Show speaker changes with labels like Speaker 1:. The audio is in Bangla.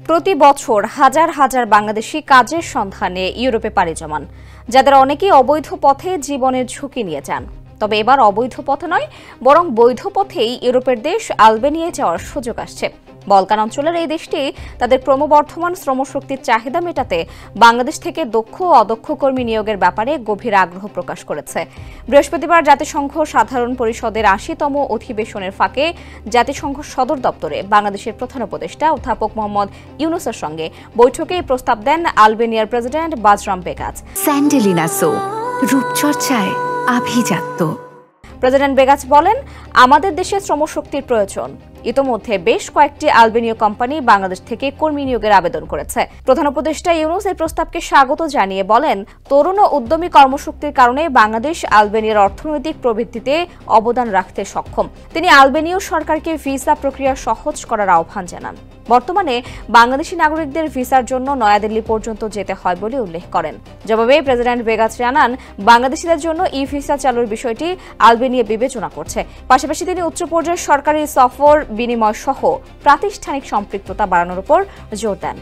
Speaker 1: প্রতি বছর হাজার হাজার বাংলাদেশি কাজের সন্ধানে ইউরোপে পাড়ি জমান, যাদের অনেকেই অবৈধ পথে জীবনের ঝুঁকি নিয়ে যান। তবে এবার অবৈধ পথে নয়, বরং বৈধ পথেই ইউরোপের দেশ আলবেনিয়ায় যাওয়ার সুযোগ আসছে। বলকান অঞ্চলের এই দেশটি তাদের ক্রমবর্ধমান শ্রমশক্তির চাহিদা মেটাতে বাংলাদেশ থেকে দক্ষ ও অদক্ষ কর্মী নিয়োগের ব্যাপারে গভীর আগ্রহ প্রকাশ করেছে। বৃহস্পতিবার জাতিসংঘ সাধারণ পরিষদের ৮০তম অধিবেশনের ফাঁকে জাতিসংঘ সদর দপ্তরে বাংলাদেশের প্রধান উপদেষ্টা অধ্যাপক মোহাম্মদ ইউনুসের সঙ্গে বৈঠকে প্রস্তাব দেন আলবেনিয়ার প্রেসিডেন্ট বাজরাম বেগাচ।
Speaker 2: স্যান্ডেলিনা সো, রূপচর্চায় আভিজাত্য।
Speaker 1: প্রেসিডেন্ট বেগাচ বলেন, আমাদের দেশে শ্রমশক্তির প্রয়োজন। ইতোমধ্যে বেশ কয়েকটি আলবেনীয় কোম্পানি বাংলাদেশ থেকে কর্মী নিয়োগের আবেদন করেছে। প্রধান উপদেষ্টা ইউনুস এই প্রস্তাবকে স্বাগত জানিয়ে বলেন, তরুণ ও উদ্যমী কর্মশক্তির কারণে বাংলাদেশ আলবেনিয়ার অর্থনৈতিক প্রবৃদ্ধিতে অবদান রাখতে সক্ষম। তিনি আলবেনীয় সরকারকে ভিসা প্রক্রিয়া সহজ করার আহ্বান জানান। বর্তমানে বাংলাদেশি নাগরিকদের ভিসার জন্য নয়াদিল্লি পর্যন্ত যেতে হয় বলে উল্লেখ করেন। জবাবে প্রেসিডেন্ট বেগাচ জানান, বাংলাদেশিদের জন্য ই ভিসা চালুর বিষয়টি আলবেনিয়া বিবেচনা করছে। পাশাপাশি তিনি উচ্চ পর্যায়ের সরকারি সফর বিনিময় সহ প্রাতিষ্ঠানিক সম্পৃক্ততা বাড়ানোর উপর জোর দেন।